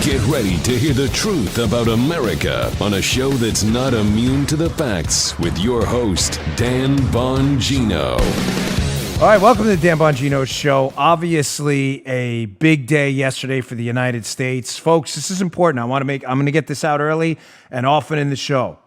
Get ready to hear the truth about America on a show that's not immune to the facts with your host, Dan Bongino. All right, welcome to the Dan Bongino Show. Obviously, a big day yesterday for the United States. Folks, this is important. I'm going to get this out early and often in the show.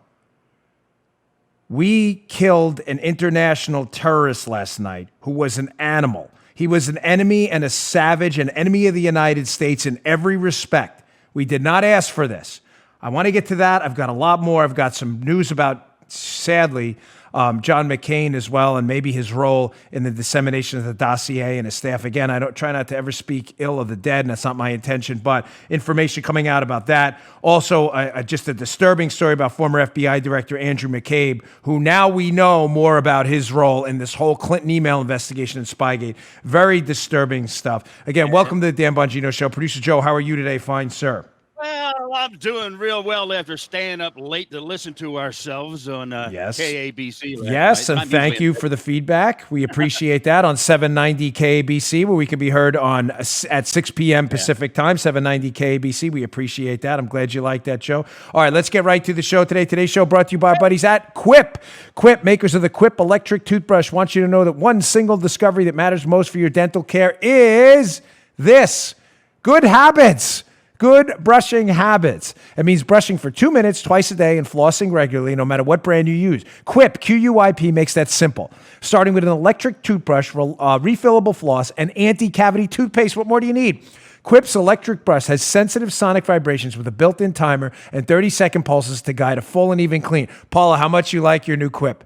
We killed an international terrorist last night who was an animal. He was an enemy and a savage, an enemy of the United States in every respect. We did not ask for this. I want to get to that. I've got a lot more. I've got some news about, sadly, John McCain as well, and maybe his role in the dissemination of the dossier and his staff. Again, I don't try not to ever speak ill of the dead, and that's not my intention, but information coming out about that. Also, just a disturbing story about former FBI Director Andrew McCabe, who now we know more about his role in this whole Clinton email investigation and Spygate. Very disturbing stuff. Again, welcome to the Dan Bongino Show. Producer Joe, how are you today? Fine, sir. Well, I'm doing real well after staying up late to listen to ourselves on KABC. Yes, and thank you for the feedback. We appreciate that on 790 KABC, where we can be heard on at 6 p.m. Pacific time, 790 KABC. We appreciate that. I'm glad you like that show. All right, let's get right to the show today. Today's show brought to you by our buddies at Quip. Quip, makers of the Quip electric toothbrush, want you to know that one single discovery that matters most for your dental care is this: good habits. Good brushing habits. It means brushing for 2 minutes twice a day and flossing regularly, no matter what brand you use. Quip, Q-U-I-P, makes that simple. Starting with an electric toothbrush, refillable floss, and anti-cavity toothpaste. What more do you need? Quip's electric brush has sensitive sonic vibrations with a built-in timer and 30-second pulses to guide a full and even clean. Paula, how much you like your new Quip?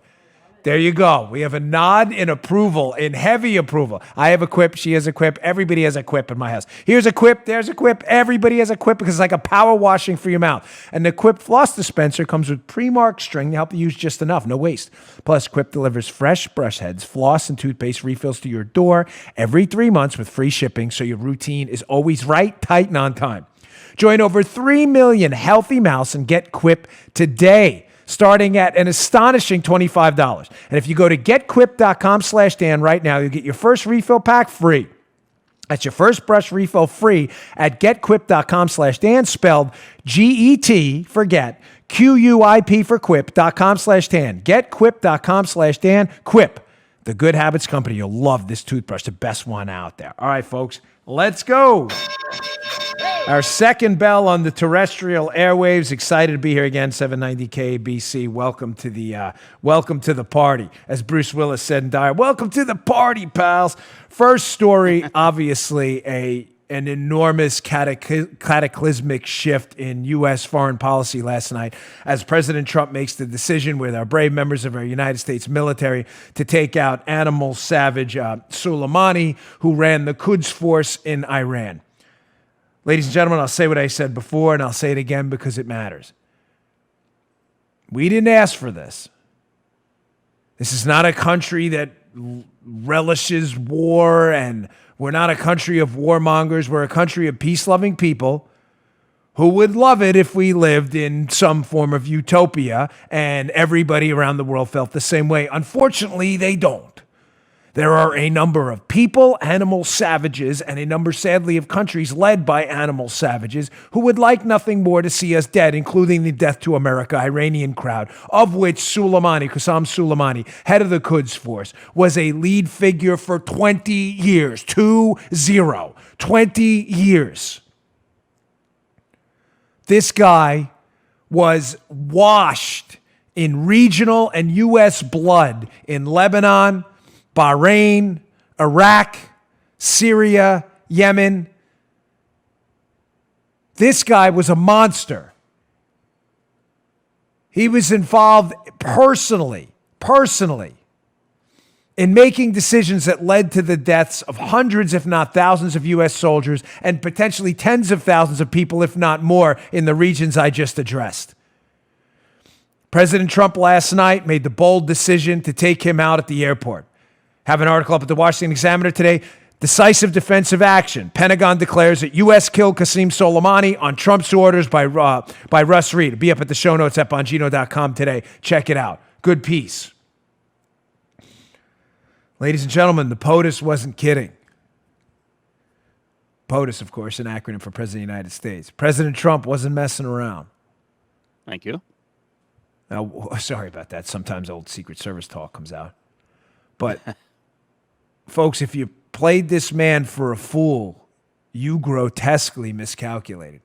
There you go. We have a nod in approval, in heavy approval. I have a Quip. She has a Quip. Everybody has a Quip in my house. Here's a Quip. There's a Quip. Everybody has a Quip because it's like a power washing for your mouth. And the Quip floss dispenser comes with pre-marked string to help you use just enough. No waste. Plus, Quip delivers fresh brush heads, floss, and toothpaste refills to your door every 3 months with free shipping, so your routine is always right, tight, and on time. Join over 3 million healthy mouths and get Quip today, starting at an astonishing $25. And if you go to getquip.com/Dan right now, you'll get your first refill pack free. That's your first brush refill free at getquip.com/Dan, spelled G-E-T for get, Q-U-I-P for quip.com/Dan. Getquip.com/Dan. Quip, the good habits company. You'll love this toothbrush, the best one out there. All right, folks, let's go. Our second bell on the terrestrial airwaves. Excited to be here again, 790 KABC. Welcome to the party. As Bruce Willis said in Dyer, welcome to the party, pals. First story, obviously an enormous cataclysmic shift in U.S. foreign policy last night as President Trump makes the decision with our brave members of our United States military to take out animal savage Soleimani, who ran the Quds Force in Iran. Ladies and gentlemen, I'll say what I said before, and I'll say it again because it matters. We didn't ask for this. This is not a country that relishes war, and we're not a country of warmongers. We're a country of peace-loving people who would love it if we lived in some form of utopia and everybody around the world felt the same way. Unfortunately, they don't. There are a number of people, animal savages, and a number, sadly, of countries led by animal savages who would like nothing more to see us dead, including the Death to America Iranian crowd, of which Soleimani, Qasem Soleimani, head of the Quds Force, was a lead figure for 20 years. 20 years. This guy was washed in regional and U.S. blood in Lebanon, Bahrain, Iraq, Syria, Yemen. This guy was a monster. He was involved personally, in making decisions that led to the deaths of hundreds, if not thousands, of U.S. soldiers and potentially tens of thousands of people, if not more, in the regions I just addressed. President Trump last night made the bold decision to take him out at the airport. Have an article up at the Washington Examiner today. Decisive defensive action. Pentagon declares that U.S. killed Qasem Soleimani on Trump's orders by Russ Reed. It'll be up at the show notes at Bongino.com today. Check it out. Good piece. Ladies and gentlemen, the POTUS wasn't kidding. POTUS, of course, an acronym for President of the United States. President Trump wasn't messing around. Thank you. Now, sorry about that. Sometimes old Secret Service talk comes out. But, folks, if you played this man for a fool, you grotesquely miscalculated.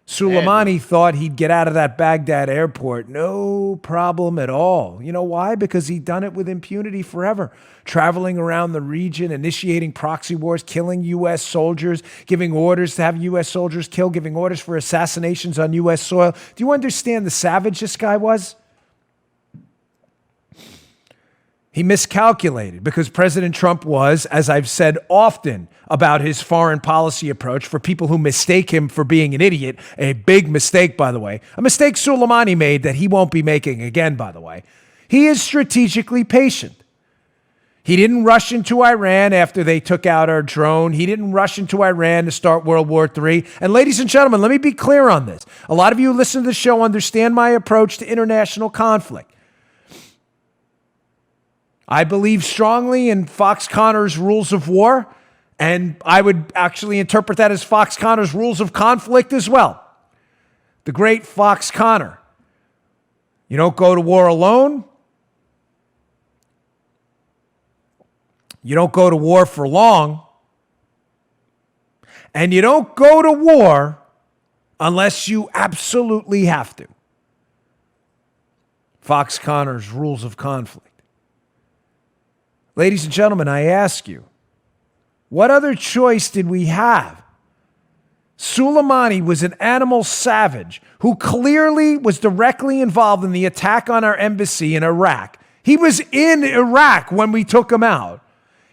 Soleimani thought he'd get out of that Baghdad airport, no problem at all. You know why? Because he'd done it with impunity forever, traveling around the region, initiating proxy wars, killing U.S. soldiers, giving orders to have U.S. soldiers killed, giving orders for assassinations on U.S. soil. Do you understand the savage this guy was? He miscalculated because President Trump was, as I've said often about his foreign policy approach, for people who mistake him for being an idiot, a big mistake, by the way, a mistake Soleimani made that he won't be making again, by the way. He is strategically patient. He didn't rush into Iran after they took out our drone. He didn't rush into Iran to start World War III. And ladies and gentlemen, let me be clear on this. A lot of you who listen to the show understand my approach to international conflict. I believe strongly in Fox Connor's rules of war, and I would actually interpret that as Fox Connor's rules of conflict as well. The great Fox Connor. You don't go to war alone. You don't go to war for long. And you don't go to war unless you absolutely have to. Fox Connor's rules of conflict. Ladies and gentlemen, I ask you, what other choice did we have? Soleimani was an animal savage who clearly was directly involved in the attack on our embassy in Iraq. He was in Iraq when we took him out.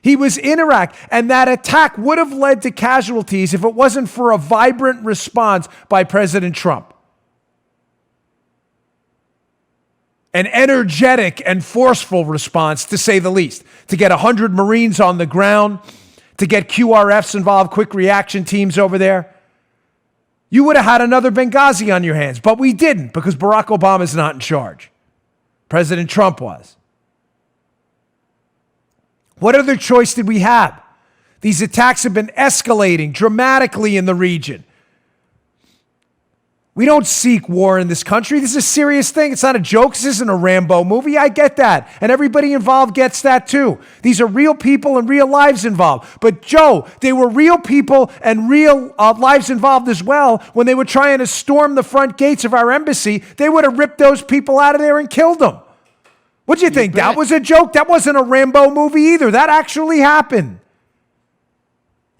He was in Iraq, and that attack would have led to casualties if it wasn't for a vibrant response by President Trump. An energetic and forceful response, to say the least, to get 100 Marines on the ground, to get QRFs involved, quick reaction teams over there. You would have had another Benghazi on your hands, but we didn't because Barack Obama is not in charge. President Trump was. What other choice did we have? These attacks have been escalating dramatically in the region. We don't seek war in this country. This is a serious thing. It's not a joke. This isn't a Rambo movie. I get that. And everybody involved gets that too. These are real people and real lives involved. But Joe, they were real people and real lives involved as well. When they were trying to storm the front gates of our embassy, they would have ripped those people out of there and killed them. What'd you think? That was a joke? That wasn't a Rambo movie either. That actually happened.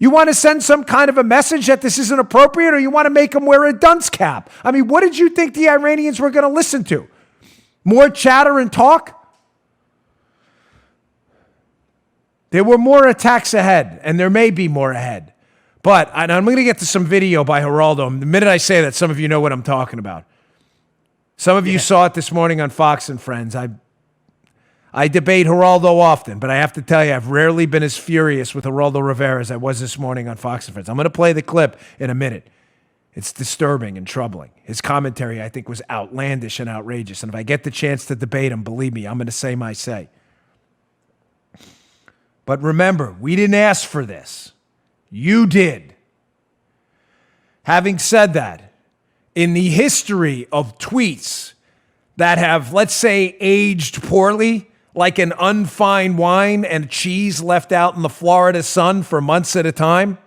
You want to send some kind of a message that this isn't appropriate, or you want to make them wear a dunce cap? I mean, what did you think the Iranians were going to listen to? More chatter and talk? There were more attacks ahead, and there may be more ahead. But I'm going to get to some video by Geraldo. The minute I say that, some of you know what I'm talking about. Some of you saw it this morning on Fox and Friends. I debate Geraldo often, but I have to tell you, I've rarely been as furious with Geraldo Rivera as I was this morning on Fox and Friends. I'm going to play the clip in a minute. It's disturbing and troubling. His commentary, I think, was outlandish and outrageous. And if I get the chance to debate him, believe me, I'm going to say my say. But remember, we didn't ask for this. You did. Having said that, in the history of tweets that have, let's say, aged poorly, like an unfine wine and cheese left out in the Florida sun for months at a time.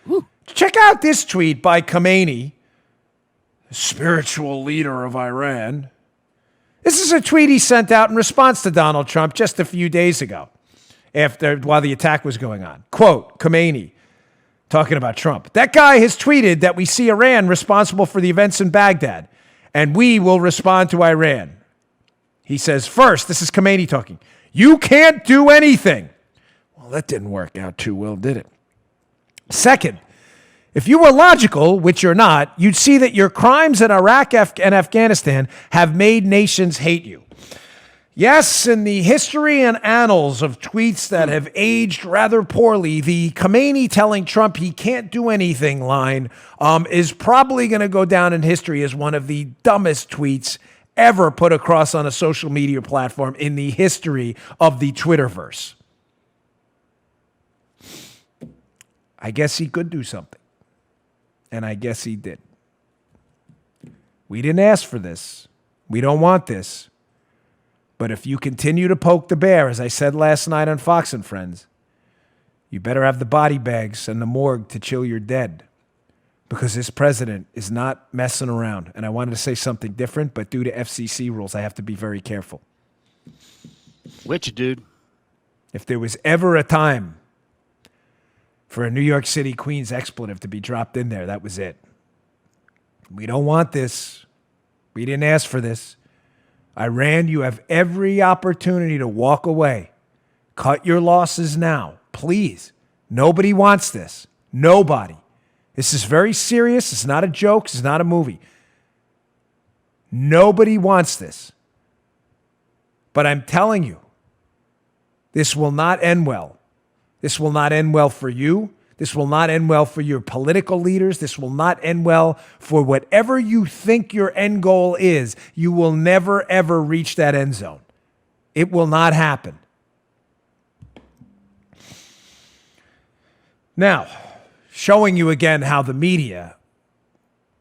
Woo. Check out this tweet by Khomeini, spiritual leader of Iran. This is a tweet he sent out in response to Donald Trump just a few days ago, while the attack was going on. Quote, Khomeini, talking about Trump. That guy has tweeted that we see Iran responsible for the events in Baghdad, and we will respond to Iran. He says, first, this is Khomeini talking, you can't do anything. Well, that didn't work out too well, did it? Second, if you were logical, which you're not, you'd see that your crimes in Iraq and Afghanistan have made nations hate you. Yes, in the history and annals of tweets that have aged rather poorly, the Khomeini telling Trump he can't do anything line is probably going to go down in history as one of the dumbest tweets ever put across on a social media platform in the history of the Twitterverse. I guess he could do something. And I guess he did. We didn't ask for this. We don't want this. But if you continue to poke the bear, as I said last night on Fox and Friends, you better have the body bags and the morgue to chill your dead. Because this president is not messing around. And I wanted to say something different, but due to FCC rules, I have to be very careful. Which, dude? If there was ever a time for a New York City Queens expletive to be dropped in there, that was it. We don't want this. We didn't ask for this. Iran, you have every opportunity to walk away. Cut your losses now, please. Nobody wants this. Nobody. This is very serious. It's not a joke. It's not a movie. Nobody wants this. But I'm telling you, this will not end well. This will not end well for you. This will not end well for your political leaders. This will not end well for whatever you think your end goal is. You will never, ever reach that end zone. It will not happen. Now, showing you again how the media,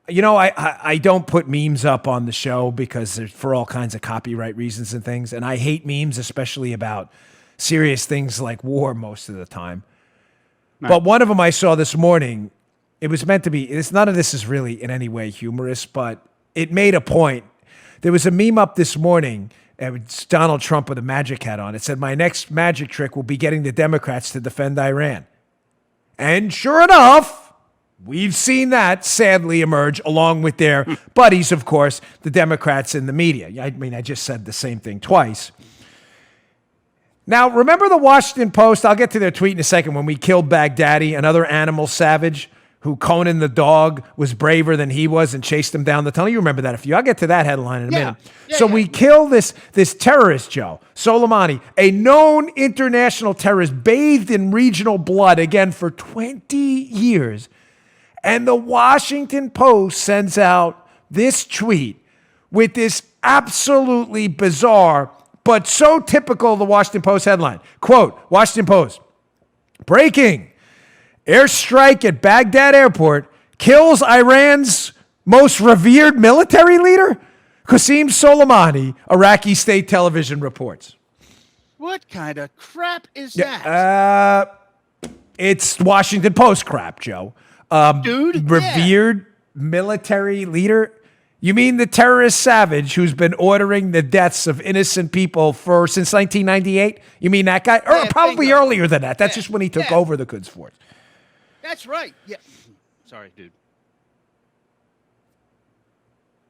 I don't put memes up on the show because they're for all kinds of copyright reasons and things. And I hate memes, especially about serious things like war most of the time. Right. But one of them I saw this morning, it was meant to be, none of this is really in any way humorous, but it made a point. There was a meme up this morning, and it's Donald Trump with a magic hat on. It said, my next magic trick will be getting the Democrats to defend Iran. And sure enough, we've seen that sadly emerge along with their buddies, of course, the Democrats in the media. I mean, I just said the same thing twice. Now, remember the Washington Post? I'll get to their tweet in a second. When we killed Baghdadi, another animal savage who Conan the dog was braver than he was and chased him down the tunnel. You remember that a few. I'll get to that headline in a minute. We kill this terrorist, Joe, Soleimani, a known international terrorist bathed in regional blood, again, for 20 years. And the Washington Post sends out this tweet with this absolutely bizarre but so typical of the Washington Post headline. Quote, Washington Post, breaking, airstrike at Baghdad airport kills Iran's most revered military leader? Qasem Soleimani, Iraqi state television reports. What kind of crap is that? It's Washington Post crap, Joe. Dude, revered military leader? You mean the terrorist savage who's been ordering the deaths of innocent people since 1998? You mean that guy? Or probably earlier than that. That's just when he took over the Quds Force. That's right. Yeah. Sorry, dude.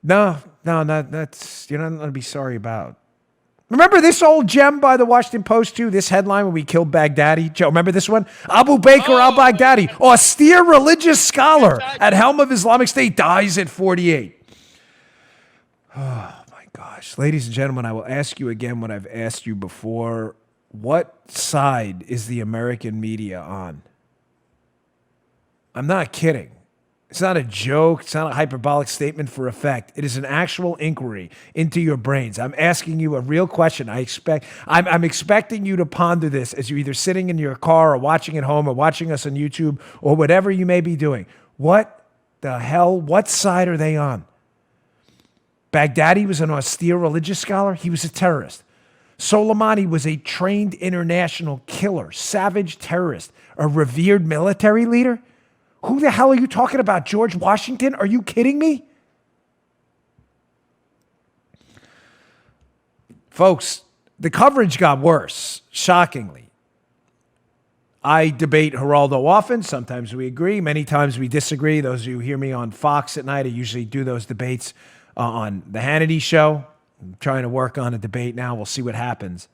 No, that's you're not going to be sorry about. Remember this old gem by the Washington Post, too? This headline when we killed Baghdadi? Joe, remember this one? Abu Bakr al-Baghdadi, austere religious scholar at helm of Islamic State, dies at 48. Oh, my gosh. Ladies and gentlemen, I will ask you again what I've asked you before. What side is the American media on? I'm not kidding. It's not a joke. It's not a hyperbolic statement for effect. It is an actual inquiry into your brains. I'm asking you a real question. I'm expecting you to ponder this as you're either sitting in your car or watching at home or watching us on YouTube or whatever you may be doing. What the hell? What side are they on? Baghdadi was an austere religious scholar. He was a terrorist. Soleimani was a trained international killer, savage terrorist, a revered military leader. Who the hell are you talking about? George Washington? Are you kidding me? Folks, the coverage got worse, shockingly. I debate Geraldo often. Sometimes we agree. Many times we disagree. Those of you who hear me on Fox at night, I usually do those debates on the Hannity show. I'm trying to work on a debate now. We'll see what happens.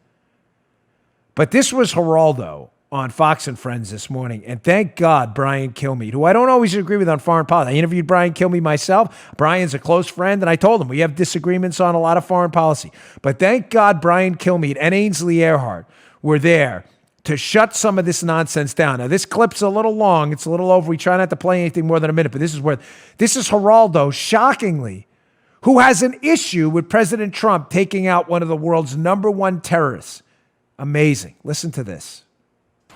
But this was Geraldo on Fox and Friends this morning. And thank God Brian Kilmeade, who I don't always agree with on foreign policy. I interviewed Brian Kilmeade myself. Brian's a close friend, and I told him we have disagreements on a lot of foreign policy. But thank God Brian Kilmeade and Ainsley Earhart were there to shut some of this nonsense down. Now, this clip's a little long. It's a little over. We try not to play anything more than a minute, but this is Geraldo, shockingly, who has an issue with President Trump taking out one of the world's #1 terrorists. Amazing. Listen to this.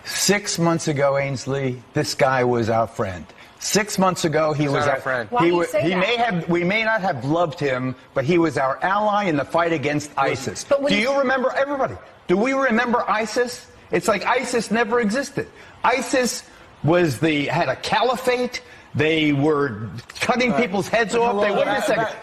6 months ago, Ainsley, this guy was our friend. 6 months ago, he was our friend. We may not have loved him, but he was our ally in the fight against ISIS. Do you remember, everybody, do we remember ISIS? It's like ISIS never existed. ISIS had a caliphate. They were cutting people's heads off.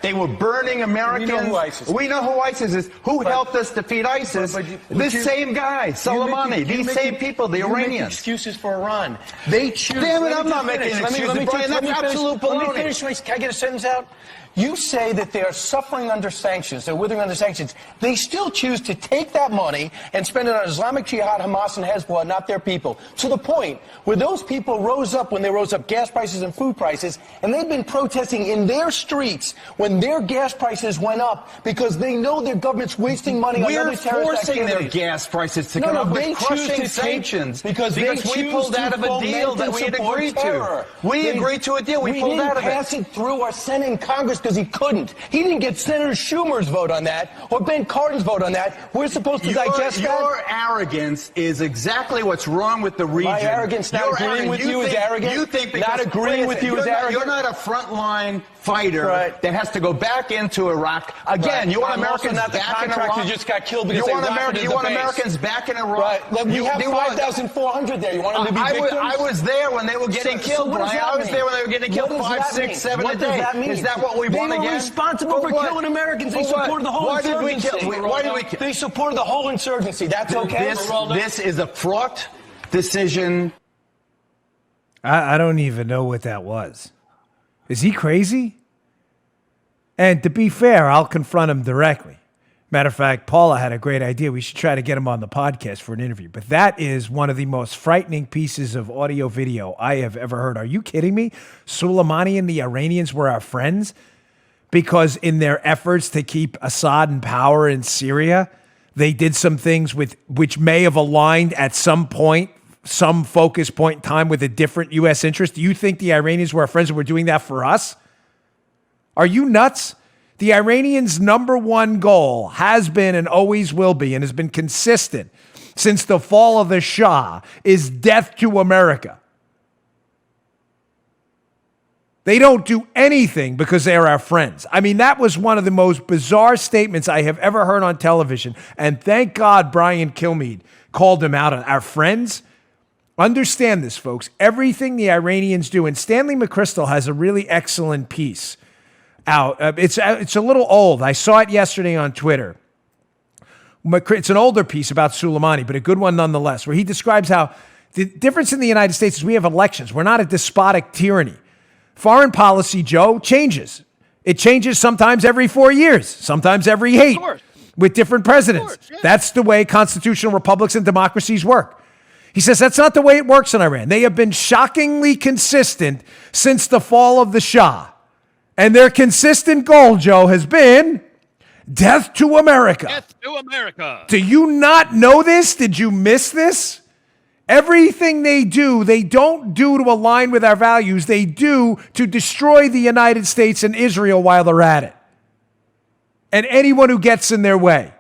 They were burning Americans. We know who ISIS is. Who helped us defeat ISIS? This same guy, Soleimani. These same people, the Iranians. Excuses for Iran. They choose. Damn it, I'm not making excuses, Brian. That's absolute baloney. Let me finish. Can I get a sentence out? You say that they are suffering under sanctions, they're withering under sanctions. They still choose to take that money and spend it on Islamic Jihad, Hamas, and Hezbollah, not their people. To the point where those people rose up when they rose up gas prices and food prices, and they've been protesting in their streets when their gas prices went up because they know their government's wasting money on other terrorist activities. We're forcing their gas prices to come up with crushing sanctions because we pulled out of a deal that we had agreed to. We agreed to a deal. We pulled out of it. We didn't pass it through our Senate and Congress because he couldn't. He didn't get Senator Schumer's vote on that or Ben Cardin's vote on that. We're supposed to digest that. Your arrogance is exactly what's wrong with the region. My arrogance, not agreeing with you is arrogant? You think not agreeing with you is arrogant? You're not a frontline fighter that has to go back into Iraq. Again, you want Americans back in Iraq? Who just got killed because you want Americans back in Iraq? Right. We have 5,400 there. You want them to be victims? I was there when they were getting killed, Brian. I was there when they were getting killed 5, 6, 7 a day. What does that mean? Is that what we want again? They were responsible for killing Americans. They supported the whole insurgency. Why did we kill? They supported the whole insurgency. That's okay? This is a fraught decision. I don't even know what that was. Is he crazy? And to be fair, I'll confront him directly. Matter of fact, Paula had a great idea. We should try to get him on the podcast for an interview. But that is one of the most frightening pieces of audio video I have ever heard. Are you kidding me? Soleimani and the Iranians were our friends because in their efforts to keep Assad in power in Syria, they did some things which may have aligned at some point, some focus point in time with a different U.S. interest. Do you think the Iranians were our friends and were doing that for us? Are you nuts? The Iranians' number one goal has been and always will be and has been consistent since the fall of the Shah is death to America. They don't do anything because they're our friends. I mean, that was one of the most bizarre statements I have ever heard on television. And thank God Brian Kilmeade called him out on our friends. Understand this, folks. Everything the Iranians do, and Stanley McChrystal has a really excellent piece out. It's a little old. I saw it yesterday on Twitter. It's an older piece about Soleimani, but a good one nonetheless, where he describes how the difference in the United States is we have elections. We're not a despotic tyranny. Foreign policy, Joe, changes. It changes sometimes every 4 years, sometimes every 8, with different presidents. Yeah. That's the way constitutional republics and democracies work. He says that's not the way it works in Iran. They have been shockingly consistent since the fall of the Shah. And their consistent goal, Joe, has been death to America. Death to America. Do you not know this? Did you miss this? Everything they do, they don't do to align with our values. They do to destroy the United States and Israel while they're at it. And anyone who gets in their way.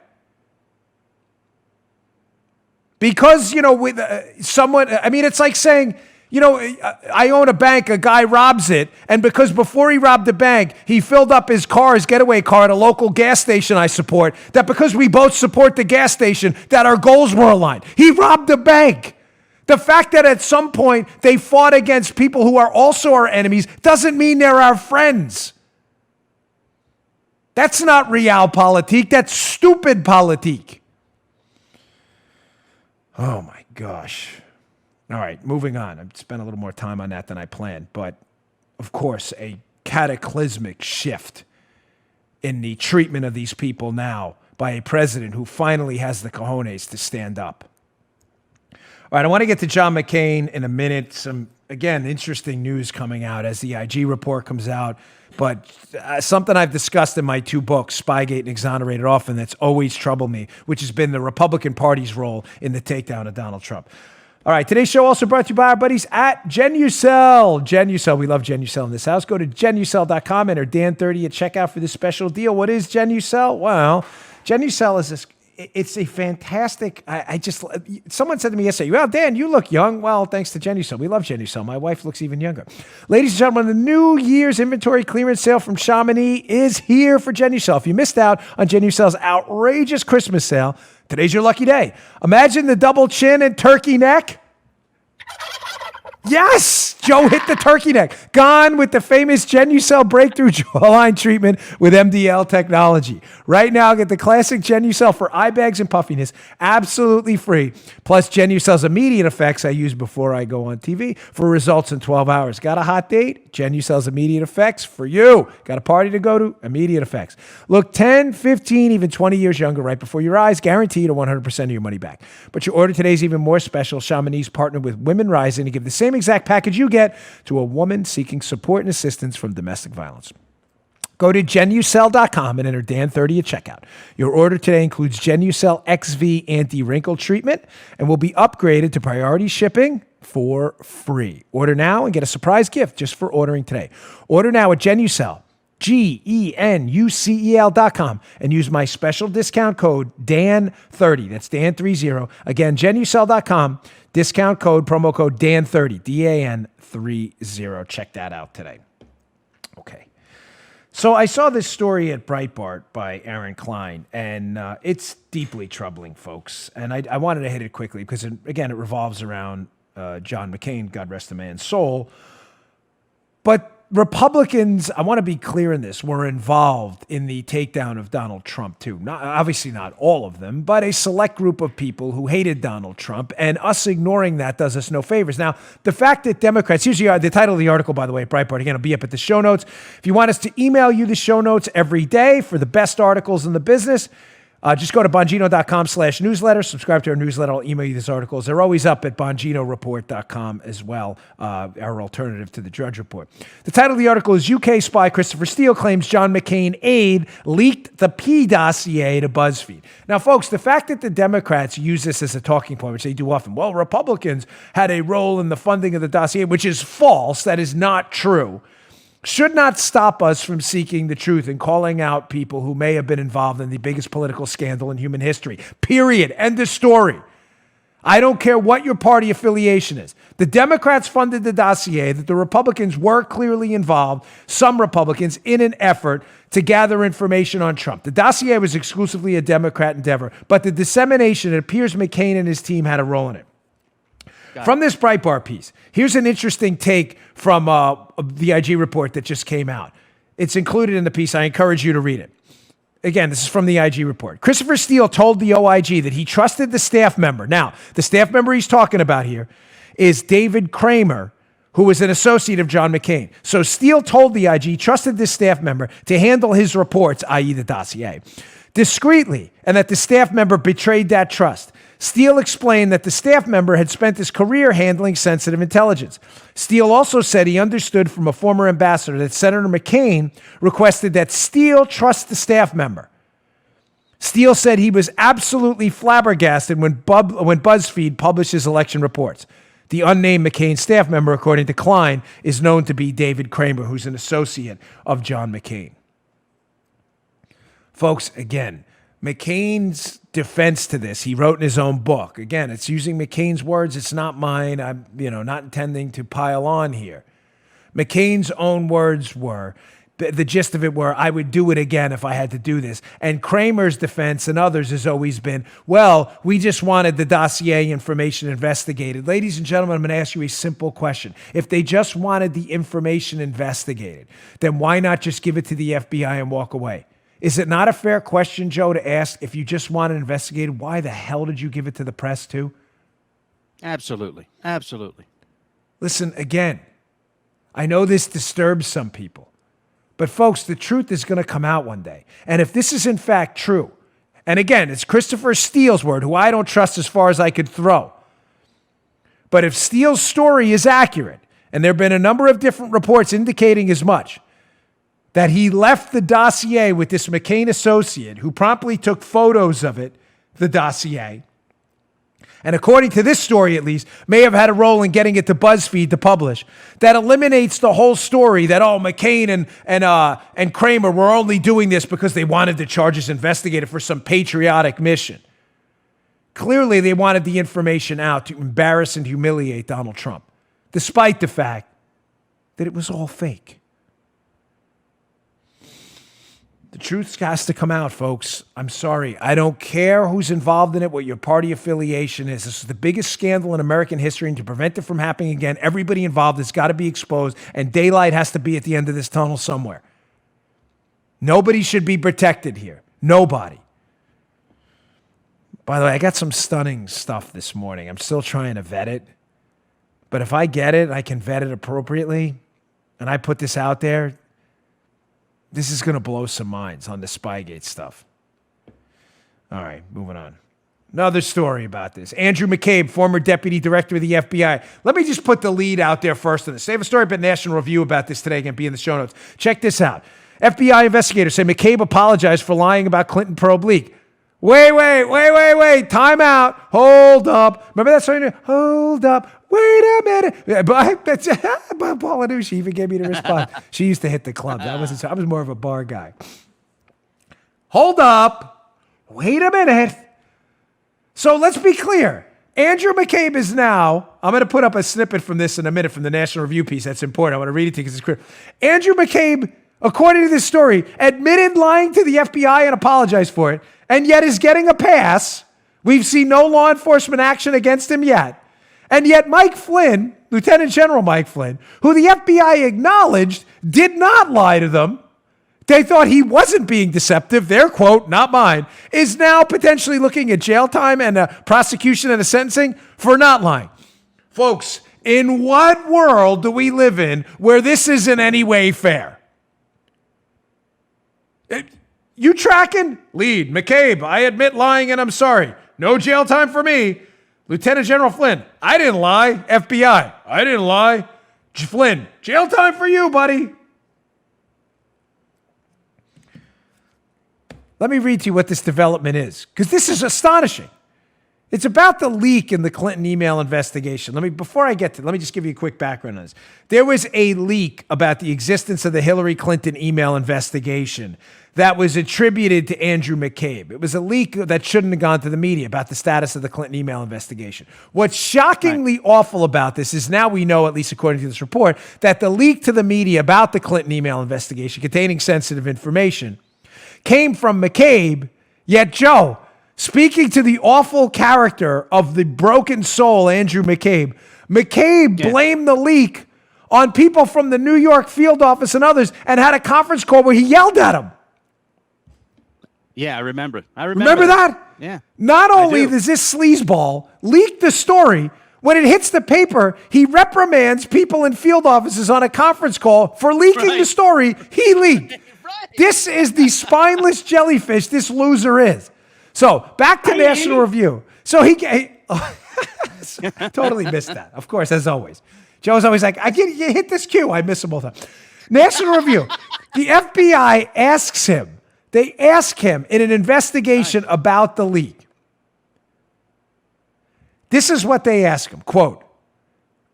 Because, with someone, it's like saying, I own a bank, a guy robs it, and because before he robbed the bank, he filled up his getaway car at a local gas station I support, that because we both support the gas station, that our goals were aligned. He robbed the bank. The fact that at some point they fought against people who are also our enemies doesn't mean they're our friends. That's not realpolitik, that's stupid politik. Oh my gosh. All right, moving on. I've spent a little more time on that than I planned, but of course, a cataclysmic shift in the treatment of these people now by a president who finally has the cojones to stand up. All right, I want to get to John McCain in a minute. Some, again, interesting news coming out as the IG report comes out, but something I've discussed in my 2 books, Spygate and Exonerated Often, that's always troubled me, which has been the Republican Party's role in the takedown of Donald Trump. All right, today's show also brought to you by our buddies at Genucel. Genucel, we love Genucel in this house. Go to Genucel.com, enter Dan30 at checkout for this special deal. What is Genucel? Well, Genucel is this it's a fantastic, someone said to me yesterday, well, Dan, you look young. Well, thanks to Genucel. We love Genucel. My wife looks even younger. Ladies and gentlemen, the New Year's inventory clearance sale from Chamonix is here for Genucel. If you missed out on Genucel's outrageous Christmas sale, today's your lucky day. Imagine the double chin and turkey neck. Yes, Joe hit the turkey neck. Gone with the famous Genucel breakthrough jawline treatment with MDL technology. Right now, get the classic Genucel for eye bags and puffiness absolutely free. Plus, Genucel's immediate effects I use before I go on TV for results in 12 hours. Got a hot date? Genucel's immediate effects for you. Got a party to go to? Immediate effects. Look 10, 15, even 20 years younger right before your eyes. Guaranteed a 100% of your money back. But your order today is even more special. Chamonix partnered with Women Rising to give the same exact package you get to a woman seeking support and assistance from domestic violence. Go to Genucel.com and enter Dan30 at checkout. Your order today includes Genucel XV anti-wrinkle treatment and will be upgraded to priority shipping for free. Order now and get a surprise gift just for ordering today. Order now at Genucel, Genucel.com, and use my special discount code DAN30. That's Dan30. Again, Genucel.com, discount code, promo code DAN30, DAN30. Check that out today. Okay. So I saw this story at Breitbart by Aaron Klein, and it's deeply troubling, folks. And I wanted to hit it quickly because, it revolves around John McCain, God rest the man's soul. But Republicans, I want to be clear in this, were involved in the takedown of Donald Trump too. Obviously not all of them, but a select group of people who hated Donald Trump, and us ignoring that does us no favors. Now, the fact that Democrats, here's the title of the article, by the way, at Breitbart. Again, it'll be up at the show notes. If you want us to email you the show notes every day for the best articles in the business, just go to Bongino.com/newsletter. Subscribe to our newsletter. I'll email you these articles. They're always up at BonginoReport.com as well, our alternative to the Drudge Report. The title of the article is UK spy Christopher Steele claims John McCain aide leaked the P dossier to BuzzFeed. Now, folks, the fact that the Democrats use this as a talking point, which they do often, well, Republicans had a role in the funding of the dossier, which is false. That is not true. Should not stop us from seeking the truth and calling out people who may have been involved in the biggest political scandal in human history. Period. End of story. I don't care what your party affiliation is. The Democrats funded the dossier that the Republicans were clearly involved, some Republicans, in an effort to gather information on Trump. The dossier was exclusively a Democrat endeavor, but the dissemination, it appears McCain and his team had a role in it. From this Breitbart piece, here's an interesting take from the IG report that just came out. It's included in the piece. I encourage you to read it. Again, this is from the IG report. Christopher Steele told the OIG that he trusted the staff member. Now, the staff member he's talking about here is David Kramer, who was an associate of John McCain. So Steele told the IG he trusted this staff member to handle his reports, i.e. the dossier, discreetly, and that the staff member betrayed that trust. Steele explained that the staff member had spent his career handling sensitive intelligence. Steele also said he understood from a former ambassador that Senator McCain requested that Steele trust the staff member. Steele said he was absolutely flabbergasted when BuzzFeed published his election reports. The unnamed McCain staff member, according to Klein, is known to be David Kramer, who's an associate of John McCain. Folks, again, McCain's defense to this, he wrote in his own book. Again, it's using McCain's words. It's not mine. I'm, not intending to pile on here. McCain's own words were, the gist of it were, I would do it again if I had to do this. And Kramer's defense and others has always been, well, we just wanted the dossier information investigated. Ladies and gentlemen, I'm going to ask you a simple question. If they just wanted the information investigated, then why not just give it to the FBI and walk away? Is it not a fair question, Joe, to ask if you just want it investigated, why the hell did you give it to the press too? Absolutely. Absolutely. Listen, again, I know this disturbs some people, but folks, the truth is going to come out one day. And if this is in fact true, and again, it's Christopher Steele's word, who I don't trust as far as I could throw. But if Steele's story is accurate, and there have been a number of different reports indicating as much, that he left the dossier with this McCain associate who promptly took photos of it, the dossier, and according to this story at least, may have had a role in getting it to BuzzFeed to publish, that eliminates the whole story that, McCain and Kramer were only doing this because they wanted the charges investigated for some patriotic mission. Clearly, they wanted the information out to embarrass and humiliate Donald Trump, despite the fact that it was all fake. The truth has to come out, folks. I'm sorry. I don't care who's involved in it, what your party affiliation is. This is the biggest scandal in American history, and to prevent it from happening again, everybody involved has got to be exposed, and daylight has to be at the end of this tunnel somewhere. Nobody should be protected here. Nobody. By the way, I got some stunning stuff this morning. I'm still trying to vet it. But if I get it, I can vet it appropriately, and I put this out there, this is going to blow some minds on the Spygate stuff. All right, moving on. Another story about this. Andrew McCabe, former deputy director of the FBI. Let me just put the lead out there first on this. They have a story about National Review about this today. Again, be in the show notes. Check this out. FBI investigators say McCabe apologized for lying about Clinton probe leak. Wait. Time out. Hold up. Remember that song? Hold up. Wait a minute. But Paula knew she even gave me the response. She used to hit the club. I was more of a bar guy. Hold up. Wait a minute. So let's be clear. Andrew McCabe is now, I'm going to put up a snippet from this in a minute from the National Review piece. That's important. I want to read it to you because it's clear. Andrew McCabe, according to this story, admitted lying to the FBI and apologized for it, and yet is getting a pass. We've seen no law enforcement action against him yet. And yet Mike Flynn, Lieutenant General Mike Flynn, who the FBI acknowledged did not lie to them, they thought he wasn't being deceptive, their quote, not mine, is now potentially looking at jail time and a prosecution and a sentencing for not lying. Folks, in what world do we live in where this is in any way fair? You tracking? Lead. McCabe, I admit lying and I'm sorry. No jail time for me. Lieutenant General Flynn, I didn't lie. FBI, I didn't lie. Flynn, jail time for you, buddy. Let me read to you what this development is, because this is astonishing. It's about the leak in the Clinton email investigation. Before I get to it, let me just give you a quick background on this. There was a leak about the existence of the Hillary Clinton email investigation that was attributed to Andrew McCabe. It was a leak that shouldn't have gone to the media about the status of the Clinton email investigation. What's shockingly awful about this is now we know, at least according to this report, that the leak to the media about the Clinton email investigation containing sensitive information came from McCabe, yet Joe, speaking to the awful character of the broken soul, Andrew McCabe, blamed the leak on people from the New York field office and others and had a conference call where he yelled at them. Yeah, I remember. Remember that? Yeah. Not only does this sleazeball leak the story, when it hits the paper, he reprimands people in field offices on a conference call for leaking the story he leaked. This is the spineless jellyfish this loser is. So back to National Review. So he totally missed that. Of course, as always. Joe's always like, you hit this cue. I miss him all the time. National Review. The FBI asks him. They ask him in an investigation about the leak. This is what they ask him. Quote,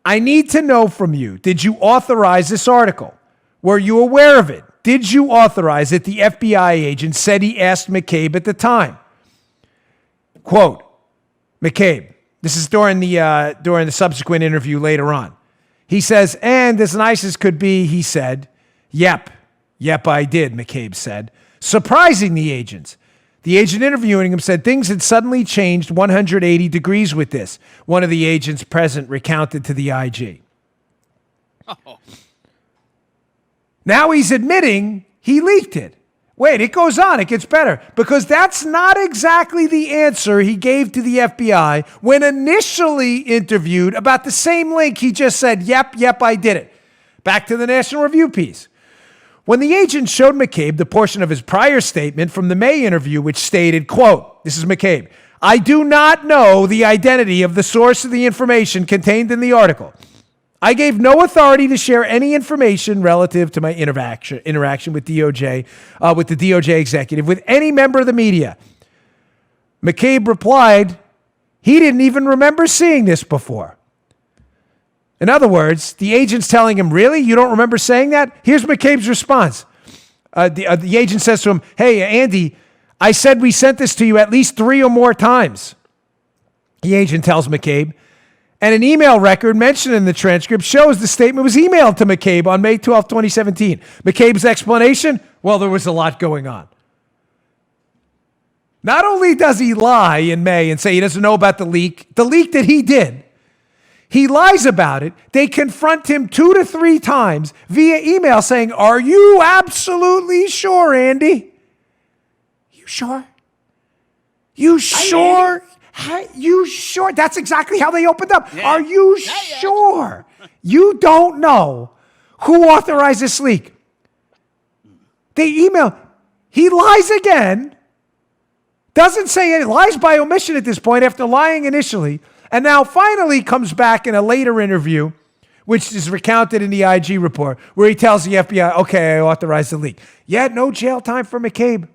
I need to know from you, did you authorize this article? Were you aware of it? Did you authorize it? The FBI agent said he asked McCabe at the time. Quote, McCabe, this is during the subsequent interview later on. He says, and as nice as could be, he said, yep, I did, McCabe said, surprising the agents. The agent interviewing him said things had suddenly changed 180 degrees with this. One of the agents present recounted to the IG. Oh. Now he's admitting he leaked it. Wait, it goes on. It gets better. Because that's not exactly the answer he gave to the FBI when initially interviewed about the same link. He just said, yep, I did it. Back to the National Review piece. When the agent showed McCabe the portion of his prior statement from the May interview, which stated, quote, this is McCabe, I do not know the identity of the source of the information contained in the article. I gave no authority to share any information relative to my interaction with DOJ, with the DOJ executive, with any member of the media. McCabe replied, He didn't even remember seeing this before. In other words, the agent's telling him, really? You don't remember saying that? Here's McCabe's response. The agent says to him, hey, Andy, I said we sent this to you at least 3 or more times. The agent tells McCabe, and an email record mentioned in the transcript shows the statement was emailed to McCabe on May 12, 2017. McCabe's explanation? Well, there was a lot going on. Not only does he lie in May and say he doesn't know about the leak that he did, he lies about it. They confront him 2 to 3 times via email saying, are you absolutely sure, Andy? You sure? You sure? You sure? That's exactly how they opened up. Yeah. Are you sure? You don't know who authorized this leak. They email. He lies again. Doesn't say it. Lies by omission at this point after lying initially. And now finally comes back in a later interview, which is recounted in the IG report, where he tells the FBI, okay, I authorized the leak. Yet no jail time for McCabe.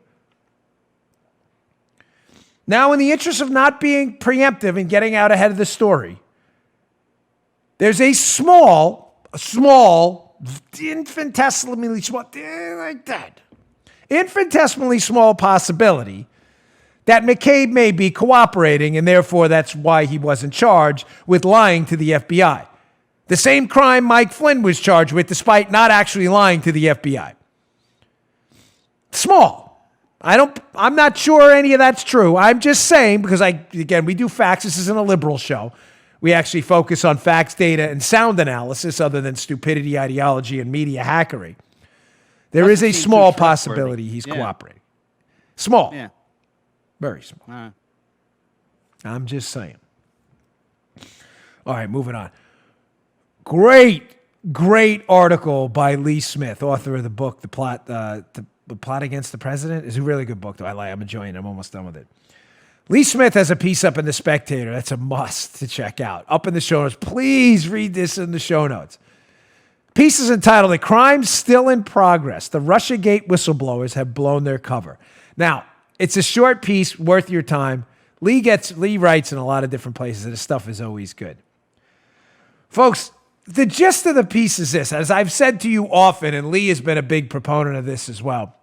Now, in the interest of not being preemptive and getting out ahead of the story, there's a small, infinitesimally small possibility that McCabe may be cooperating, and therefore that's why he wasn't charged with lying to the FBI. The same crime Mike Flynn was charged with, despite not actually lying to the FBI. Small. I'm not sure any of that's true. I'm just saying, because we do facts. This isn't a liberal show. We actually focus on facts, data, and sound analysis other than stupidity, ideology, and media hackery. There is a small possibility he's cooperating. Small. Yeah. Very small. I'm just saying. All right, moving on. Great article by Lee Smith, author of the book, The Plot Against the President. It's a really good book, though. I'm enjoying it. I'm almost done with it. Lee Smith has a piece up in The Spectator. That's a must to check out. Up in the show notes. Please read this in the show notes. Piece is entitled, "The Crime's Still in Progress. The Russiagate Whistleblowers Have Blown Their Cover." Now, it's a short piece, worth your time. Lee writes in a lot of different places, and his stuff is always good. Folks, the gist of the piece is this. As I've said to you often, and Lee has been a big proponent of this as well,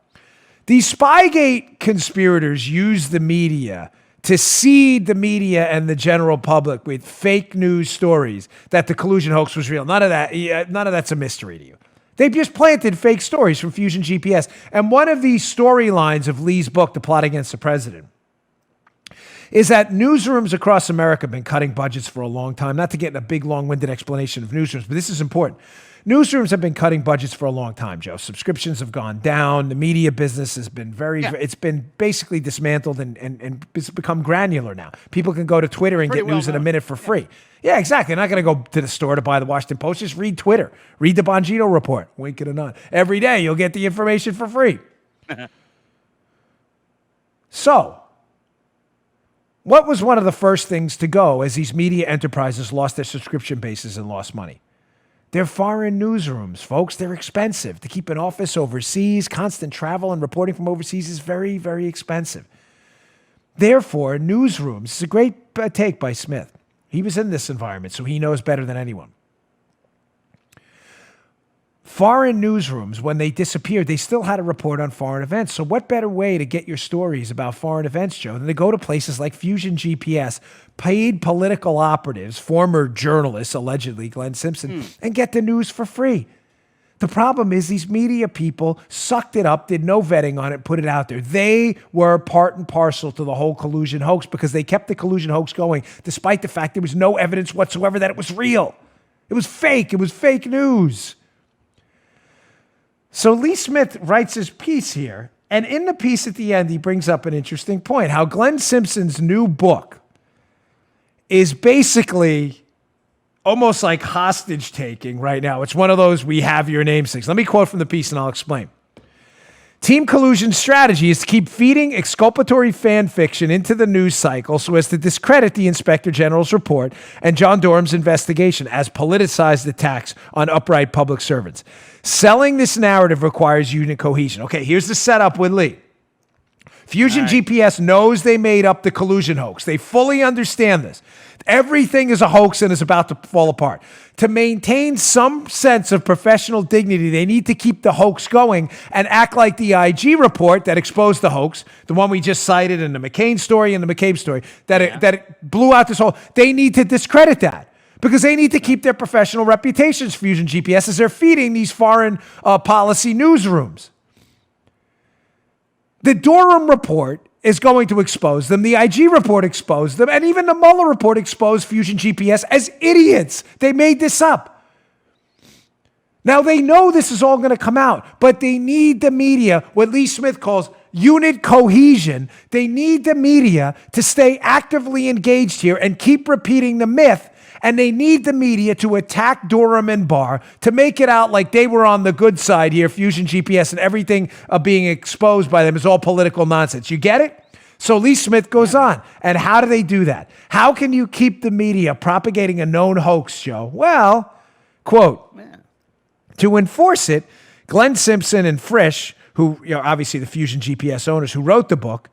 these Spygate conspirators use the media to seed the media and the general public with fake news stories that the collusion hoax was real. None of that's a mystery to you. They've just planted fake stories from Fusion GPS. And one of these storylines of Lee's book, The Plot Against the President, is that newsrooms across America have been cutting budgets for a long time. Not to get in a big, long-winded explanation of newsrooms, but this is important. Newsrooms have been cutting budgets for a long time, Joe. Subscriptions have gone down. The media business has been it's been basically dismantled and it's become granular now. People can go to Twitter and get news in a minute for free. Yeah, exactly. They're not going to go to the store to buy the Washington Post. Just read Twitter. Read the Bongino report. Wink and a nod. Every day you'll get the information for free. So, what was one of the first things to go as these media enterprises lost their subscription bases and lost money? They're foreign newsrooms, folks. They're expensive. To keep an office overseas, constant travel and reporting from overseas is very, very expensive. Therefore, newsrooms, it's a great take by Smith. He was in this environment, so he knows better than anyone. Foreign newsrooms, when they disappeared, they still had to report on foreign events. So what better way to get your stories about foreign events, Joe, than to go to places like Fusion GPS, paid political operatives, former journalists, allegedly Glenn Simpson, and get the news for free? The problem is these media people sucked it up, did no vetting on it, put it out there. They were part and parcel to the whole collusion hoax because they kept the collusion hoax going despite the fact there was no evidence whatsoever that it was real. It was fake. It was fake news. So Lee Smith writes his piece here, and in the piece at the end, he brings up an interesting point, how Glenn Simpson's new book is basically almost like hostage taking right now. It's one of those we have your name things. Let me quote from the piece and I'll explain. Team Collusion's strategy is to keep feeding exculpatory fan fiction into the news cycle so as to discredit the Inspector General's report and John Durham's investigation as politicized attacks on upright public servants. Selling this narrative requires unit cohesion. Okay, here's the setup with Lee. Fusion GPS knows they made up the collusion hoax. They fully understand this. Everything is a hoax and is about to fall apart. To maintain some sense of professional dignity, they need to keep the hoax going and act like the IG report that exposed the hoax, the one we just cited in the McCain story and the McCabe story, that it blew out this whole. They need to discredit that because they need to keep their professional reputations, Fusion GPS, as they're feeding these foreign policy newsrooms. The Durham report is going to expose them. The IG report exposed them. And even the Mueller report exposed Fusion GPS as idiots. They made this up. Now, they know this is all going to come out, but they need the media, what Lee Smith calls unit cohesion. They need the media to stay actively engaged here and keep repeating the myth. And they need the media to attack Durham and Barr to make it out like they were on the good side here, Fusion GPS, and everything being exposed by them is all political nonsense. You get it? So Lee Smith goes on. And how do they do that? How can you keep the media propagating a known hoax, Joe? Well, quote, to enforce it, Glenn Simpson and Frisch, who obviously the Fusion GPS owners who wrote the book,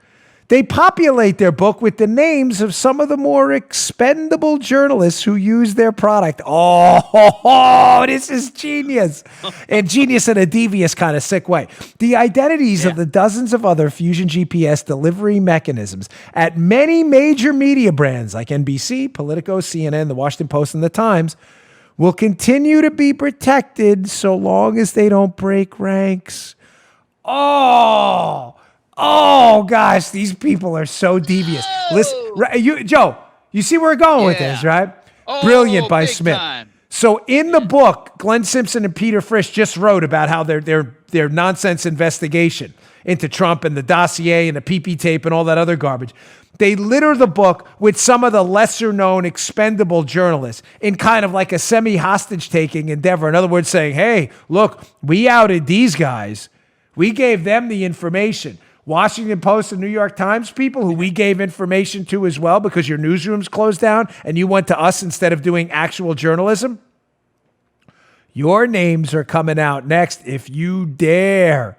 they populate their book with the names of some of the more expendable journalists who use their product. Oh, this is genius. And genius in a devious kind of sick way. The identities of the dozens of other Fusion GPS delivery mechanisms at many major media brands like NBC, Politico, CNN, The Washington Post, and The Times will continue to be protected so long as they don't break ranks. Oh, gosh, these people are so devious. Listen, Joe, you see where we're going with this, right? Brilliant by Smith. Time. So in the book, Glenn Simpson and Peter Frisch just wrote about how their nonsense investigation into Trump and the dossier and the PP tape and all that other garbage. They litter the book with some of the lesser-known expendable journalists in kind of like a semi-hostage-taking endeavor. In other words, saying, hey, look, we outed these guys. We gave them the information. Washington Post and New York Times people who we gave information to as well because your newsrooms closed down and you went to us instead of doing actual journalism. Your names are coming out next if you dare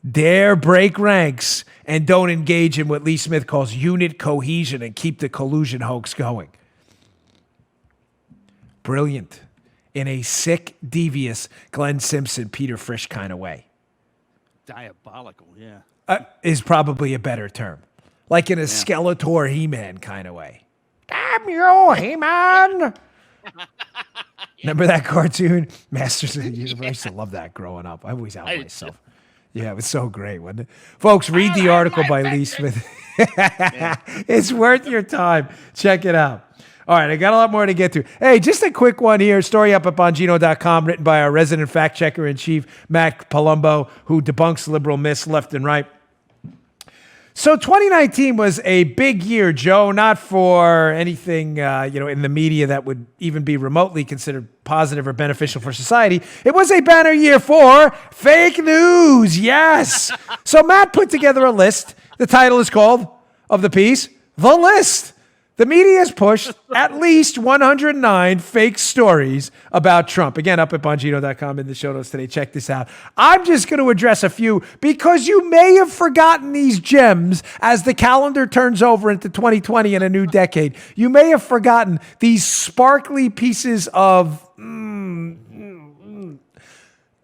break ranks and don't engage in what Lee Smith calls unit cohesion and keep the collusion hoax going. Brilliant. In a sick, devious Glenn Simpson, Peter Frisch kind of way. Diabolical, yeah. Is probably a better term. Like in a Skeletor He-Man kind of way. Damn you, He-Man! Remember that cartoon? Masters of the Universe? I used to love that growing up. I always out myself. Yeah, it was so great, wasn't it? Folks, read the article by Lee Smith. It's worth your time. Check it out. All right, I got a lot more to get to. Hey, just a quick one here. Story up at Bongino.com, written by our resident fact checker in chief, Matt Palumbo, who debunks liberal myths left and right. So 2019 was a big year, Joe, not for anything, in the media that would even be remotely considered positive or beneficial for society. It was a banner year for fake news. Yes. So Matt put together a list. The title is called, of the piece, The List. The media has pushed at least 109 fake stories about Trump. Again, up at Bongino.com in the show notes today. Check this out. I'm just going to address a few because you may have forgotten these gems as the calendar turns over into 2020 and a new decade. You may have forgotten these sparkly pieces of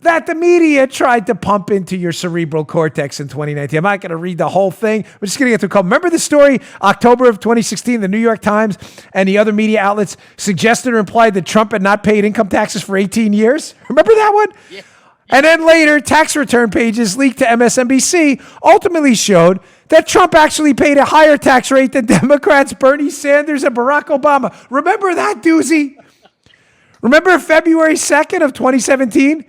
that the media tried to pump into your cerebral cortex in 2019. I'm not going to read the whole thing. We're just going to get to a couple. Remember the story, October of 2016, the New York Times and the other media outlets suggested or implied that Trump had not paid income taxes for 18 years? Remember that one? Yeah. And then later, tax return pages leaked to MSNBC ultimately showed that Trump actually paid a higher tax rate than Democrats Bernie Sanders and Barack Obama. Remember that doozy? Remember February 2nd of 2017?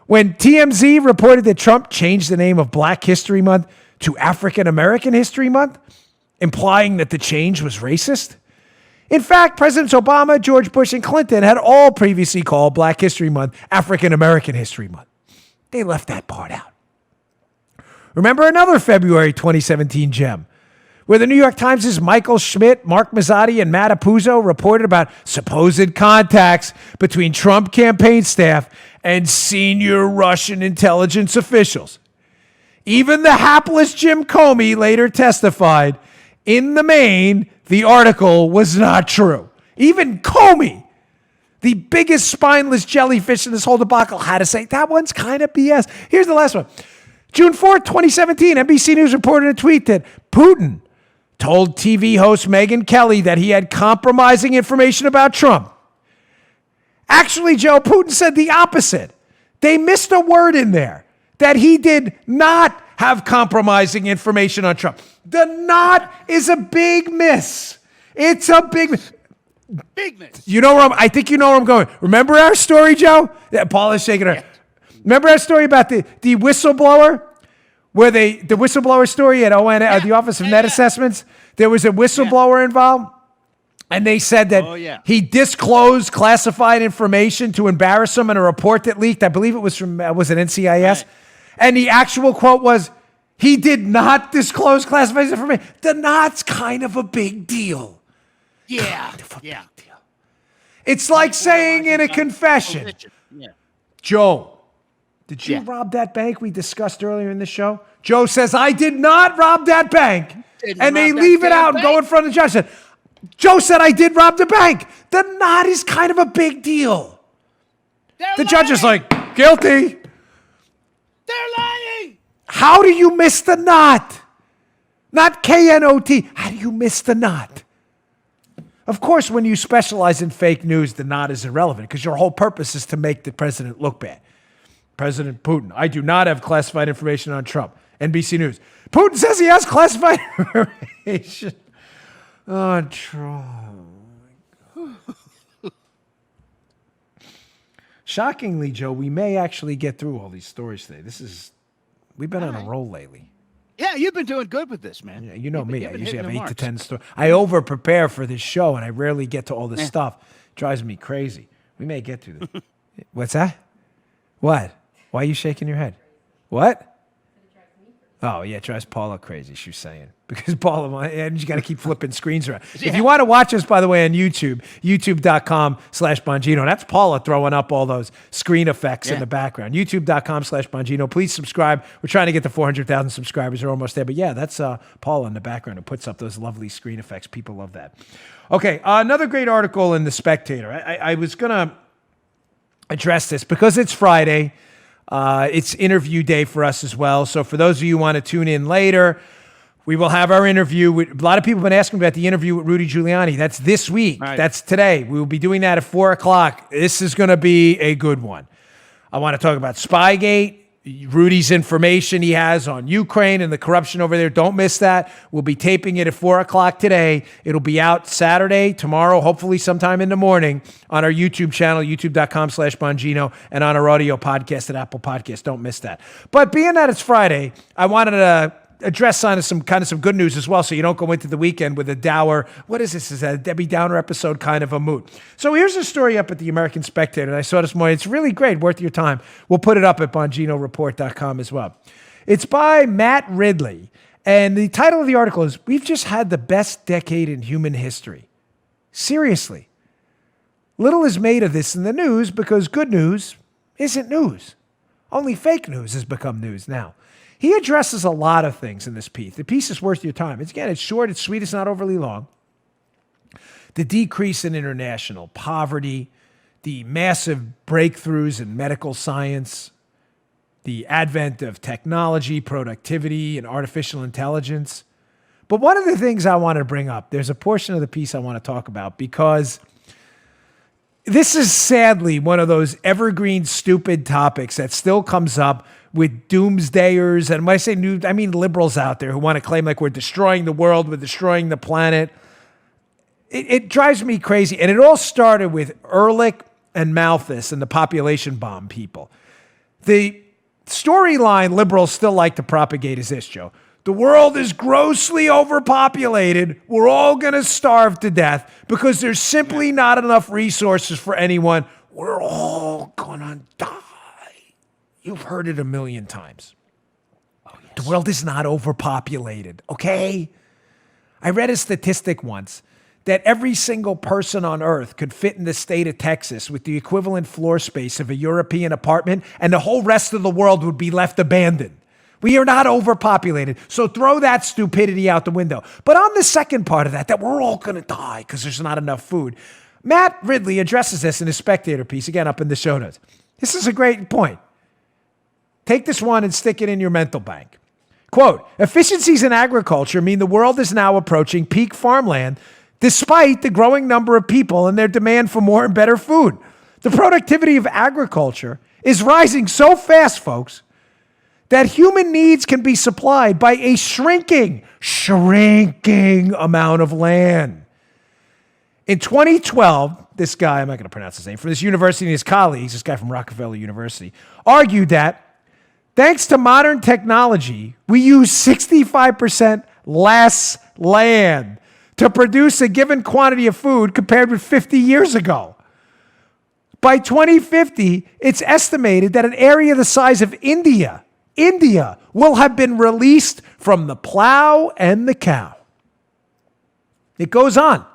When TMZ reported that Trump changed the name of Black History Month to African American History Month, implying that the change was racist? In fact, Presidents Obama, George Bush, and Clinton had all previously called Black History Month African American History Month. They left that part out. Remember another February 2017 gem, where the New York Times' Michael Schmidt, Mark Mazzotti, and Matt Apuzzo reported about supposed contacts between Trump campaign staff and senior Russian intelligence officials. Even the hapless Jim Comey later testified, in the main, the article was not true. Even Comey, the biggest spineless jellyfish in this whole debacle, had to say, that one's kind of BS. Here's the last one. June 4th, 2017, NBC News reported a tweet that Putin told TV host Megyn Kelly that he had compromising information about Trump. Actually, Joe, Putin said the opposite. They missed a word in there, that he did not have compromising information on Trump. The not is a big miss. It's a big miss. Big miss. You know where I think you know where I'm going. Remember our story, Joe? Yeah, Paul is shaking her head. Remember our story about the whistleblower? Where the whistleblower story at the Office of Net Assessments? There was a whistleblower involved. And they said that he disclosed classified information to embarrass him in a report that leaked. I believe it was from, was it NCIS? Right. And the actual quote was, he did not disclose classified information. The not's kind of a big deal. Yeah. Kind of a big deal. It's like saying in a confession, yeah. Joe, did you rob that bank we discussed earlier in the show? Joe says, I did not rob that bank. And they leave it out and go in front of the judge. Joe said, I did rob the bank. The not is kind of a big deal. The judge is like, guilty. They're lying. How do you miss the not? Not K-N-O-T. How do you miss the not? Of course, when you specialize in fake news, the not is irrelevant because your whole purpose is to make the president look bad. President Putin, I do not have classified information on Trump. NBC News. Putin says he has classified information on Trump. Shockingly, Joe, we may actually get through all these stories today. We've been on a roll lately. Yeah, you've been doing good with this, man. Yeah, you know me. I usually have 8 to 10 stories. I over-prepare for this show, and I rarely get to all this stuff. It drives me crazy. We may get to this. What's that? What? Why are you shaking your head? What? Oh, yeah, it drives Paula crazy, she's saying. Because Paula, and you got to keep flipping screens around. Yeah. If you want to watch us, by the way, on YouTube, youtube.com/Bongino. That's Paula throwing up all those screen effects in the background. youtube.com/Bongino. Please subscribe. We're trying to get to 400,000 subscribers. We're almost there. But yeah, that's Paula in the background who puts up those lovely screen effects. People love that. Okay, another great article in The Spectator. I was going to address this because it's Friday. It's interview day for us as well. So for those of you who want to tune in later, we will have our interview. A lot of people have been asking about the interview with Rudy Giuliani. That's this week. Right. That's today. We will be doing that at 4 o'clock. This is going to be a good one. I want to talk about Spygate, Rudy's information he has on Ukraine and the corruption over there. Don't miss that. We'll be taping it at 4 o'clock today. It'll be out Saturday, tomorrow, hopefully sometime in the morning on our YouTube channel, youtube.com/Bongino, and on our audio podcast at Apple Podcasts. Don't miss that. But being that it's Friday, I wanted to address some good news as well, so you don't go into the weekend with a dour, what is this? Is that a Debbie Downer episode kind of a mood? So here's a story up at the American Spectator, and I saw this morning. It's really great, worth your time. We'll put it up at BonginoReport.com as well. It's by Matt Ridley, and the title of the article is, We've Just Had the Best Decade in Human History. Seriously. Little is made of this in the news because good news isn't news. Only fake news has become news now. He addresses a lot of things in this piece. The piece is worth your time. It's short, it's sweet, it's not overly long. The decrease in international poverty, the massive breakthroughs in medical science, the advent of technology, productivity, and artificial intelligence. But one of the things I want to bring up, there's a portion of the piece I want to talk about because this is sadly one of those evergreen, stupid topics that still comes up with doomsdayers, and when I say new, I mean liberals out there who want to claim like we're destroying the world, we're destroying the planet. It drives me crazy. And it all started with Ehrlich and Malthus and the population bomb people. The storyline liberals still like to propagate is this, Joe. The world is grossly overpopulated. We're all going to starve to death because there's simply not enough resources for anyone. We're all going to die. You've heard it a million times. Oh, yes. The world is not overpopulated, okay? I read a statistic once that every single person on Earth could fit in the state of Texas with the equivalent floor space of a European apartment, and the whole rest of the world would be left abandoned. We are not overpopulated. So throw that stupidity out the window. But on the second part of that we're all going to die because there's not enough food, Matt Ridley addresses this in his Spectator piece, again, up in the show notes. This is a great point. Take this one and stick it in your mental bank. Quote, efficiencies in agriculture mean the world is now approaching peak farmland despite the growing number of people and their demand for more and better food. The productivity of agriculture is rising so fast, folks, that human needs can be supplied by a shrinking amount of land. In 2012, this guy, I'm not going to pronounce his name, from this university and his colleagues, this guy from Rockefeller University, argued that thanks to modern technology, we use 65% less land to produce a given quantity of food compared with 50 years ago. By 2050, it's estimated that an area the size of India will have been released from the plow and the cow. It goes on.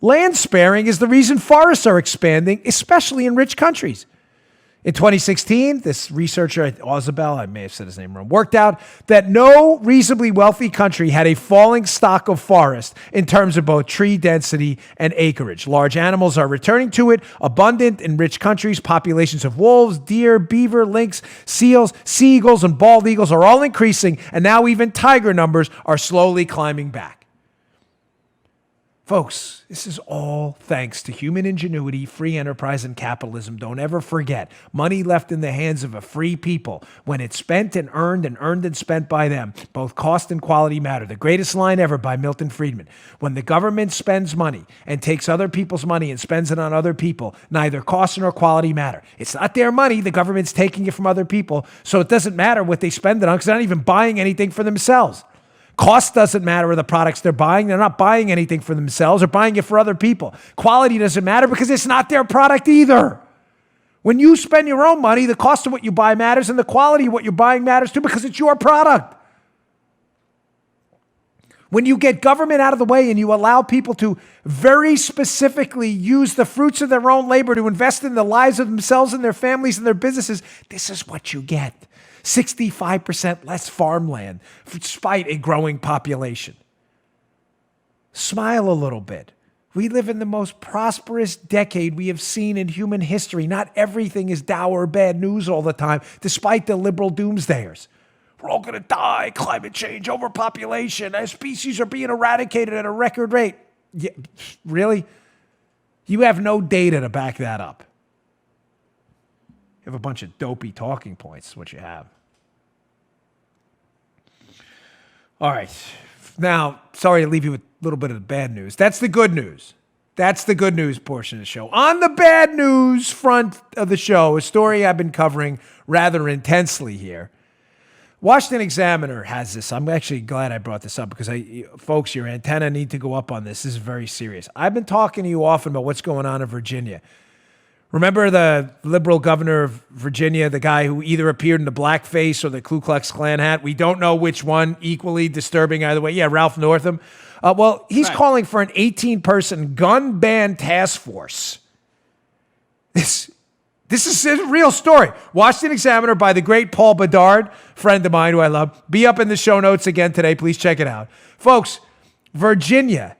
Land sparing is the reason forests are expanding, especially in rich countries. In 2016, this researcher at Ozabel, I may have said his name wrong, worked out that no reasonably wealthy country had a falling stock of forest in terms of both tree density and acreage. Large animals are returning to it, abundant in rich countries. Populations of wolves, deer, beaver, lynx, seals, sea eagles, and bald eagles are all increasing, and now even tiger numbers are slowly climbing back. Folks, this is all thanks to human ingenuity, free enterprise, and capitalism. Don't ever forget, money left in the hands of a free people, when it's spent and earned and spent by them, both cost and quality matter. The greatest line ever by Milton Friedman. When the government spends money and takes other people's money and spends it on other people, neither cost nor quality matter. It's not their money. The government's taking it from other people, so it doesn't matter what they spend it on because they're not even buying anything for themselves. Cost doesn't matter with the products they're buying. They're not buying anything for themselves. They're buying it for other people. Quality doesn't matter because it's not their product either. When you spend your own money, the cost of what you buy matters and the quality of what you're buying matters too because it's your product. When you get government out of the way and you allow people to very specifically use the fruits of their own labor to invest in the lives of themselves and their families and their businesses, this is what you get. 65% less farmland despite a growing population. Smile a little bit. We live in the most prosperous decade we have seen in human history. Not everything is dour bad news all the time, despite the liberal doomsdayers. We're all going to die, climate change, overpopulation, our species are being eradicated at a record rate. Yeah, really? You have no data to back that up. You have a bunch of dopey talking points, is what you have. All right. Now, sorry to leave you with a little bit of the bad news. That's the good news. That's the good news portion of the show. On the bad news front of the show, a story I've been covering rather intensely here. Washington Examiner has this. I'm actually glad I brought this up because, folks, your antenna need to go up on this. This is very serious. I've been talking to you often about what's going on in Virginia. Remember the liberal governor of Virginia, the guy who either appeared in the blackface or the Ku Klux Klan hat? We don't know which one, equally disturbing either way. Yeah, Ralph Northam. Well, he's calling for an 18-person gun ban task force. This is a real story. Washington Examiner by the great Paul Bedard, friend of mine who I love. Be up in the show notes again today. Please check it out. Folks, Virginia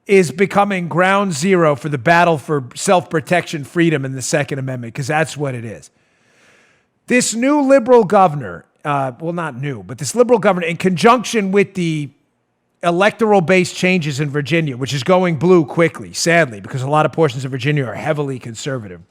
is becoming ground zero for the battle for self-protection, freedom, and the Second Amendment, because that's what it is. This new liberal governor, well, not new, but this liberal governor, in conjunction with the electoral-based changes in Virginia, which is going blue quickly, sadly, because a lot of portions of Virginia are heavily conservative,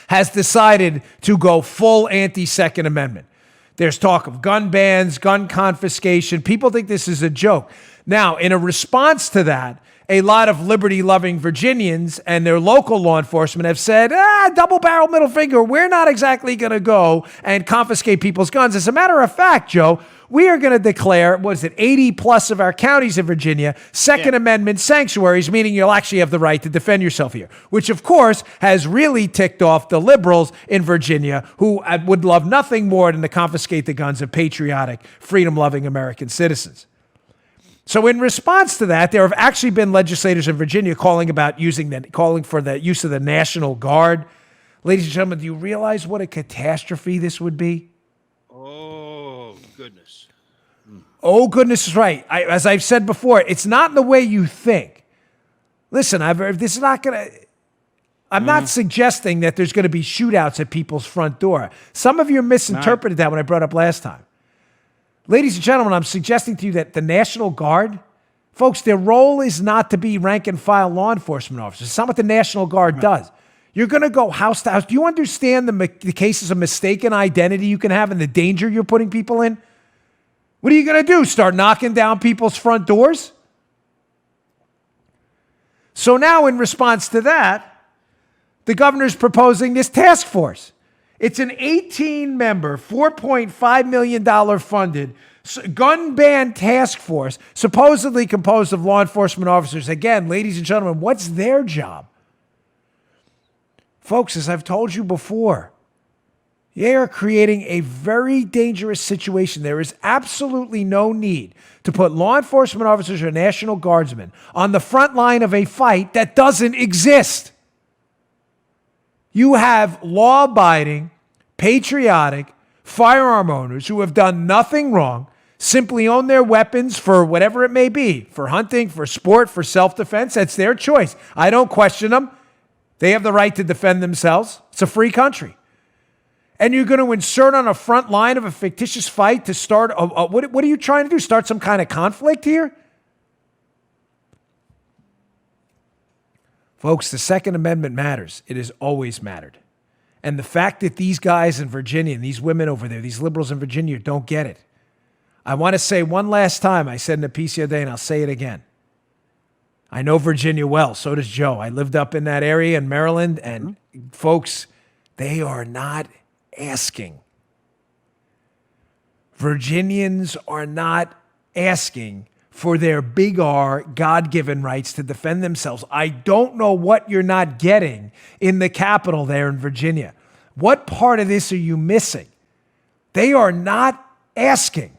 has decided to go full anti-Second Amendment. There's talk of gun bans, gun confiscation. People think this is a joke. Now, in a response to that, a lot of liberty-loving Virginians and their local law enforcement have said, double-barrel middle finger, we're not exactly going to go and confiscate people's guns. As a matter of fact, Joe, we are going to declare, 80 plus of our counties in Virginia, Second Amendment sanctuaries, meaning you'll actually have the right to defend yourself here, which of course has really ticked off the liberals in Virginia who would love nothing more than to confiscate the guns of patriotic, freedom-loving American citizens. So in response to that, there have actually been legislators in Virginia calling for the use of the National Guard. Ladies and gentlemen, do you realize what a catastrophe this would be? goodness. Oh, goodness is right. As I've said before, it's not in the way you think. Listen, this is not going to... I'm not suggesting that there's going to be shootouts at people's front door. Some of you misinterpreted that when I brought up last time. Ladies and gentlemen, I'm suggesting to you that the National Guard, folks, their role is not to be rank and file law enforcement officers. It's not what the National Guard does. You're going to go house to house. Do you understand the cases of mistaken identity you can have and the danger you're putting people in? What are you going to do? Start knocking down people's front doors? So now in response to that, the governor's proposing this task force. It's an 18-member, $4.5 million funded gun ban task force, supposedly composed of law enforcement officers. Again, ladies and gentlemen, what's their job? Folks, as I've told you before, they are creating a very dangerous situation. There is absolutely no need to put law enforcement officers or National Guardsmen on the front line of a fight that doesn't exist. You have law-abiding, patriotic firearm owners who have done nothing wrong, simply own their weapons for whatever it may be, for hunting, for sport, for self-defense. That's their choice. I don't question them. They have the right to defend themselves. It's a free country. And you're going to insert on a front line of a fictitious fight to start, what are you trying to do? Start some kind of conflict here? Folks, the Second Amendment matters. It has always mattered. And the fact that these guys in Virginia and these women over there, these liberals in Virginia, don't get it. I want to say one last time, I said in a piece the other day, and I'll say it again. I know Virginia well. So does Joe. I lived up in that area in Maryland, and folks, they are not asking. Virginians are not asking for their big R God-given rights to defend themselves. I don't know what you're not getting in the Capitol there in Virginia. What part of this are you missing? They are not asking.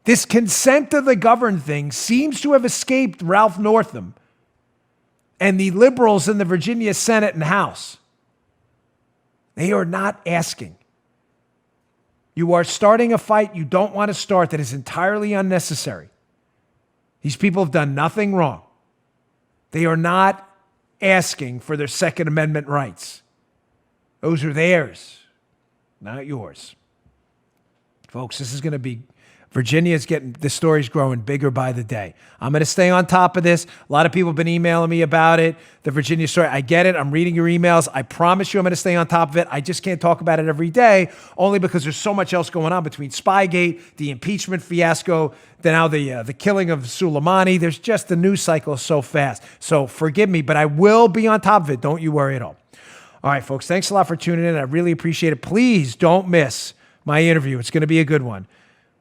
This consent to the governed thing seems to have escaped Ralph Northam and the liberals in the Virginia Senate and House. They are not asking. You are starting a fight you don't want to start that is entirely unnecessary. These people have done nothing wrong. They are not asking for their Second Amendment rights. Those are theirs, not yours. Folks, this is going to be... Virginia's the story's growing bigger by the day. I'm going to stay on top of this. A lot of people have been emailing me about it, the Virginia story. I get it. I'm reading your emails. I promise you I'm going to stay on top of it. I just can't talk about it every day, only because there's so much else going on between Spygate, the impeachment fiasco, then now the killing of Soleimani. There's just the news cycle is so fast. So forgive me, but I will be on top of it. Don't you worry at all. All right, folks, thanks a lot for tuning in. I really appreciate it. Please don't miss my interview. It's going to be a good one.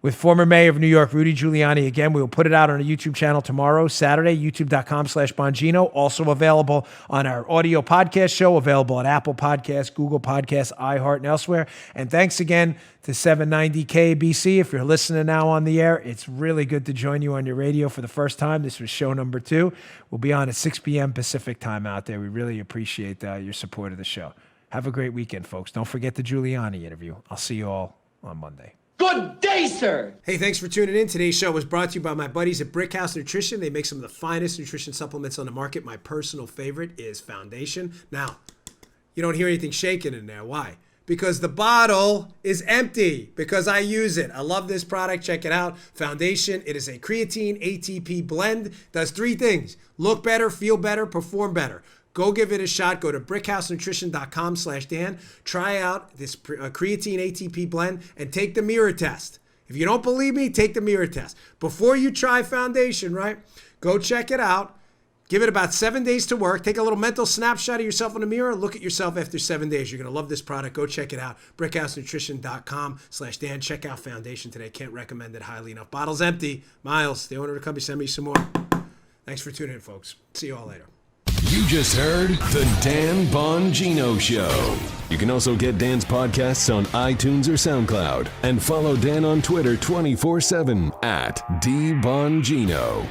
With former mayor of New York, Rudy Giuliani. Again, we will put it out on our YouTube channel tomorrow, Saturday, youtube.com/Bongino. Also available on our audio podcast show, available on Apple Podcasts, Google Podcasts, iHeart, and elsewhere. And thanks again to 790 KBC. If you're listening now on the air, it's really good to join you on your radio for the first time. This was show number 2. We'll be on at 6 p.m. Pacific time out there. We really appreciate your support of the show. Have a great weekend, folks. Don't forget the Giuliani interview. I'll see you all on Monday. Good day, sir. Hey, thanks for tuning in. Today's show was brought to you by my buddies at Brickhouse Nutrition. They make some of the finest nutrition supplements on the market. My personal favorite is Foundation. Now, you don't hear anything shaking in there. Why? Because the bottle is empty, because I use it. I love this product. Check it out. Foundation. It is a creatine ATP blend. Does 3 things. Look better, feel better, perform better. Go give it a shot. Go to brickhousenutrition.com/Dan. Try out this creatine ATP blend and take the mirror test. If you don't believe me, take the mirror test. Before you try Foundation, right? Go check it out. Give it about 7 days to work. Take a little mental snapshot of yourself in the mirror. Look at yourself after 7 days. You're going to love this product. Go check it out. brickhousenutrition.com/Dan. Check out Foundation today. Can't recommend it highly enough. Bottle's empty. Miles, the owner of the company, send me some more. Thanks for tuning in, folks. See you all later. You just heard The Dan Bongino Show. You can also get Dan's podcasts on iTunes or SoundCloud. And follow Dan on Twitter 24/7 @DBongino.